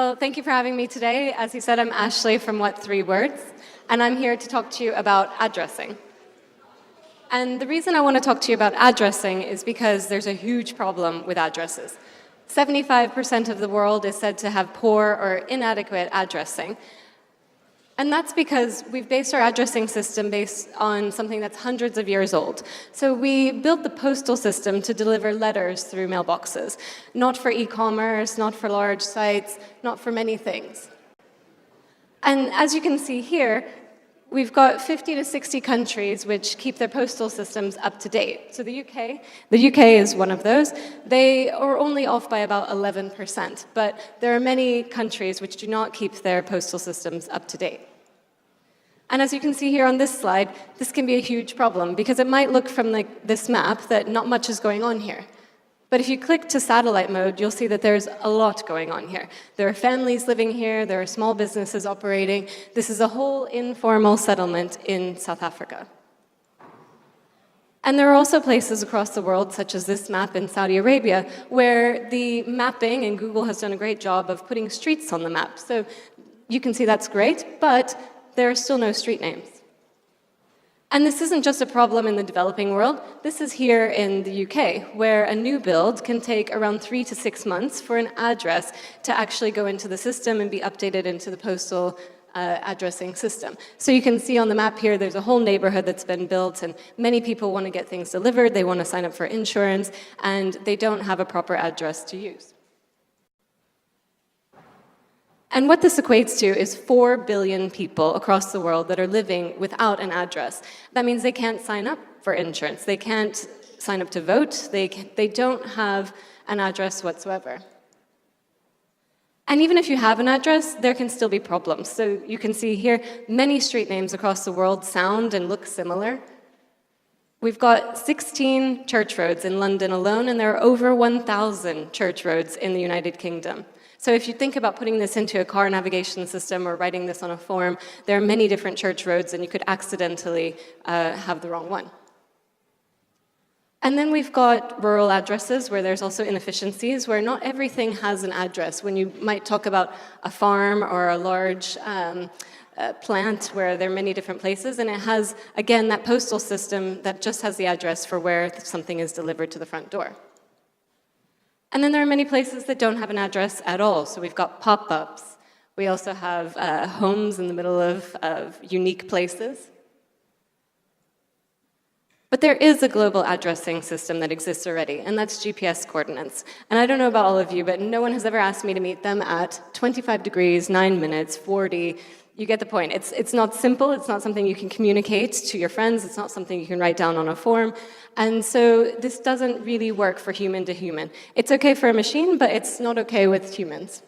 Well, thank you for having me today. As you said, I'm Ashley from What3Words, and I'm here to talk to you about addressing. And the reason I want to talk to you about addressing is because there's a huge problem with addresses. 75% of the world is said to have poor or inadequate addressing. And that's because we've based our addressing system based on something that's hundreds of years old. So we built the postal system to deliver letters through mailboxes, not for e-commerce, not for large sites, not for many things. And as you can see here, we've got 50 to 60 countries which keep their postal systems up to date. So the UK is one of those. They are only off by about 11%, but there are many countries which do not keep their postal systems up to date. And as you can see here on this slide, this can be a huge problem because it might look from this map that not much is going on here. But if you click to satellite mode, you'll see that there's a lot going on here. There are families living here, there are small businesses operating. This is a whole informal settlement in South Africa. And there are also places across the world, such as this map in Saudi Arabia, where the mapping, and Google has done a great job of putting streets on the map. So you can see that's great, but there are still no street names. And this isn't just a problem in the developing world. This is here in the UK, where a new build can take around 3 to 6 months for an address to actually go into the system and be updated into the postal addressing system. So you can see on the map here, there's a whole neighborhood that's been built, and many people want to get things delivered, they want to sign up for insurance, and they don't have a proper address to use. And what this equates to is 4 billion people across the world that are living without an address. That means they can't sign up for insurance, they can't sign up to vote, they don't have an address whatsoever. And even if you have an address, there can still be problems. So you can see here, many street names across the world sound and look similar. We've got 16 church roads in London alone, and there are over 1,000 church roads in the United Kingdom. So if you think about putting this into a car navigation system or writing this on a form, there are many different church roads, and you could accidentally have the wrong one. And then we've got rural addresses where there's also inefficiencies, where not everything has an address. When you might talk about a farm or a large plant where there are many different places, and it has, again, that postal system that just has the address for where something is delivered to the front door. And then there are many places that don't have an address at all. So we've got pop-ups. We also have homes in the middle of unique places. But there is a global addressing system that exists already, and that's GPS coordinates. And I don't know about all of you, but no one has ever asked me to meet them at 25 degrees, 9 minutes, 40. You get the point. It's not simple. It's not something you can communicate to your friends. It's not something you can write down on a form. And so this doesn't really work for human to human. It's okay for a machine, but it's not okay with humans.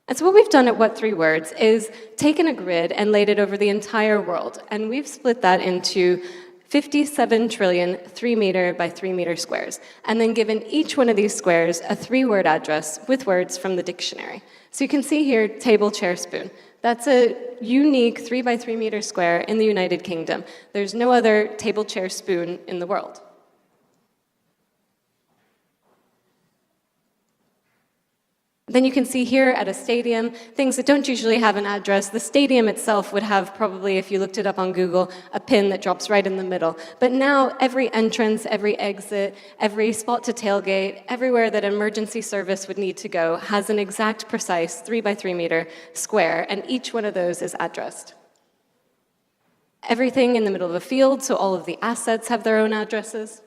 And so what we've done at What3Words is taken a grid and laid it over the entire world. And we've split that into 57 trillion 3-meter by 3-meter squares, and then given each one of these squares a 3-word address with words from the dictionary. So you can see here, table, chair, spoon. That's a unique 3 by 3 meter square in the United Kingdom. There's no other table, chair, spoon in the world. Then you can see here at a stadium, things that don't usually have an address. The stadium itself would have probably, if you looked it up on Google, a pin that drops right in the middle. But now every entrance, every exit, every spot to tailgate, everywhere that an emergency service would need to go has an exact, precise 3 by 3 meter square, and each one of those is addressed. Everything in the middle of a field, so all of the assets have their own addresses.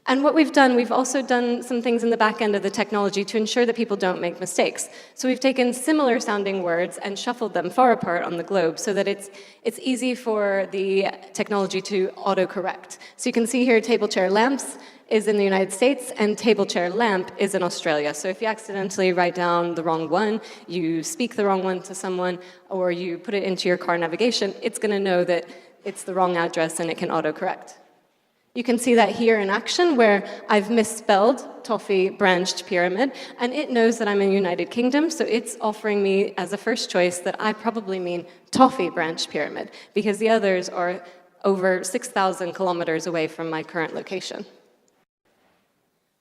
And what we've done, we've also done some things in the back end of the technology to ensure that people don't make mistakes. So we've taken similar sounding words and shuffled them far apart on the globe so that it's easy for the technology to autocorrect. So you can see here, table, chair, lamps is in the United States, and table, chair, lamp is in Australia. So if you accidentally write down the wrong one, you speak the wrong one to someone, or you put it into your car navigation, it's going to know that it's the wrong address and it can autocorrect. You can see that here in action where I've misspelled toffee branched pyramid, and it knows that I'm in the United Kingdom, so it's offering me as a first choice that I probably mean toffee branched pyramid, because the others are over 6,000 kilometers away from my current location.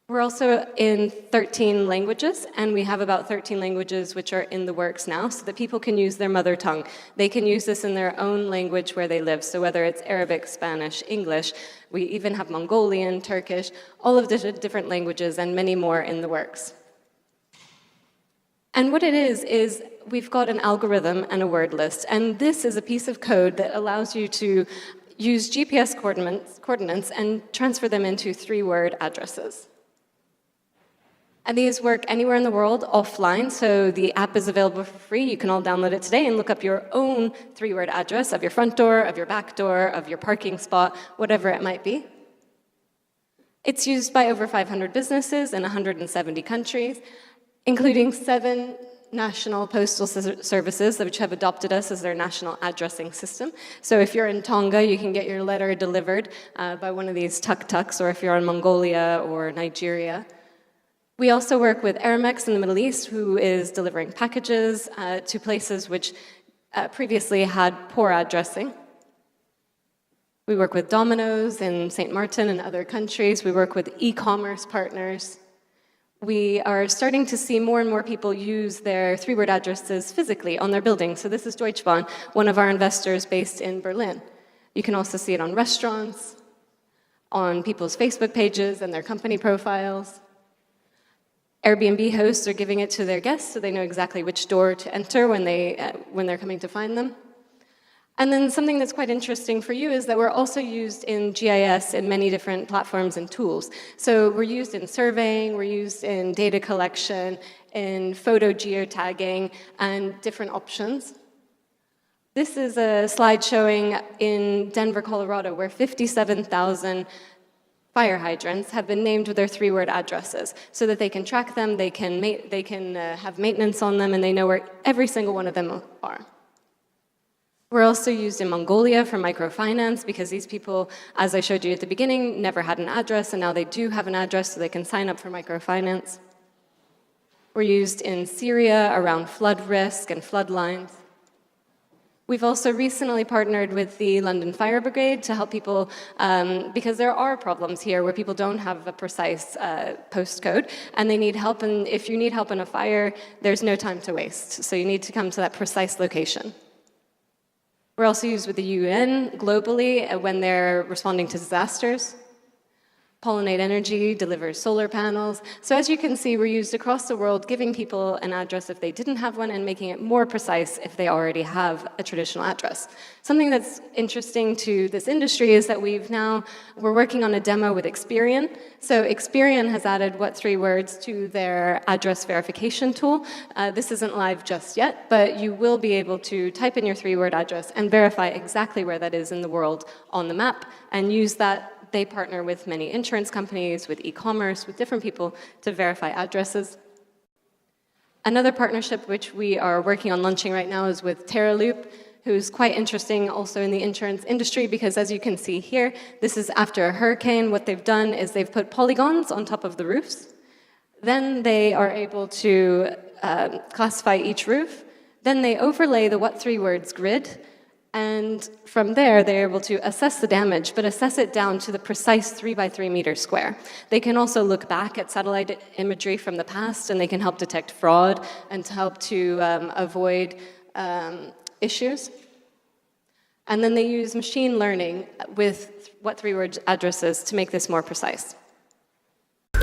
We're also in 13 languages, and we have about 13 languages which are in the works now, so that people can use their mother tongue. They can use this in their own language where they live, so whether it's Arabic, Spanish, English, we even have Mongolian, Turkish, all of the different languages, and many more in the works. And what it is we've got an algorithm and a word list, and this is a piece of code that allows you to use GPS coordinates and transfer them into 3-word addresses. And these work anywhere in the world offline, so the app is available for free. You can all download it today and look up your own 3-word address of your front door, of your back door, of your parking spot, whatever it might be. It's used by over 500 businesses in 170 countries, including 7 national postal services which have adopted us as their national addressing system. So if you're in Tonga, you can get your letter delivered by one of these tuk-tuks, or if you're in Mongolia or Nigeria. We also work with Aramex in the Middle East, who is delivering packages to places which previously had poor addressing. We work with Domino's in St. Martin and other countries. We work with e-commerce partners. We are starting to see more and more people use their 3-word addresses physically on their buildings. So this is Deutsche Bahn, one of our investors based in Berlin. You can also see it on restaurants, on people's Facebook pages and their company profiles. Airbnb hosts are giving it to their guests so they know exactly which door to enter when they're coming to find them. And then something that's quite interesting for you is that we're also used in GIS in many different platforms and tools. So we're used in surveying, we're used in data collection, in photo geotagging, and different options. This is a slide showing in Denver, Colorado, where 57,000 fire hydrants have been named with their 3-word addresses so that they can track them, they can have maintenance on them, and they know where every single one of them are. We're also used in Mongolia for microfinance because these people, as I showed you at the beginning, never had an address, and now they do have an address so they can sign up for microfinance. We're used in Syria around flood risk and flood lines. We've also recently partnered with the London Fire Brigade to help people, because there are problems here where people don't have a precise postcode, and they need help, and if you need help in a fire, there's no time to waste, so you need to come to that precise location. We're also used with the UN globally when they're responding to disasters. Pollinate Energy delivers solar panels. So as you can see, we're used across the world, giving people an address if they didn't have one and making it more precise if they already have a traditional address. Something that's interesting to this industry is that we're working on a demo with Experian. So Experian has added What3Words to their address verification tool. This isn't live just yet, but you will be able to type in your 3-word address and verify exactly where that is in the world on the map and use that. They partner with many insurance companies, with e-commerce, with different people to verify addresses. Another partnership which we are working on launching right now is with TerraLoop, who's quite interesting also in the insurance industry because as you can see here, this is after a hurricane. What they've done is they've put polygons on top of the roofs. Then they are able to classify each roof. Then they overlay the What3Words grid. And from there, they're able to assess the damage, but assess it down to the precise 3x3 meter square. They can also look back at satellite imagery from the past, and they can help detect fraud and to help to avoid issues. And then they use machine learning with What3Words addresses to make this more precise.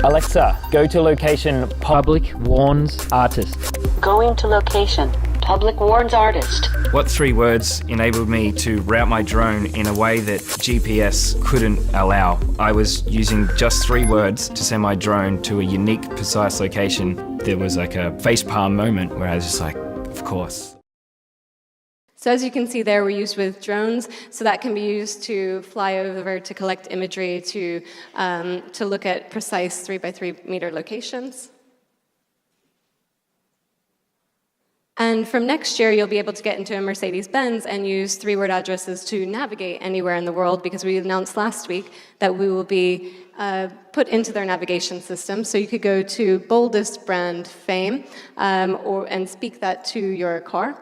Alexa, go to location public warns artist. Going to location. Public warns artist. What3Words enabled me to route my drone in a way that GPS couldn't allow. I was using just 3 words to send my drone to a unique, precise location. There was like a facepalm moment where I was just like, of course. So as you can see there, we're used with drones, so that can be used to fly over, to collect imagery, to look at precise 3x3 meter locations. And from next year, you'll be able to get into a Mercedes-Benz and use 3-word addresses to navigate anywhere in the world, because we announced last week that we will be put into their navigation system. So you could go to boldest brand fame and speak that to your car.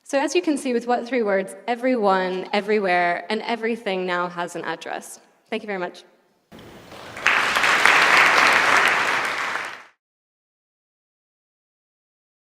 So as you can see with What3Words, everyone, everywhere, and everything now has an address. Thank you very much.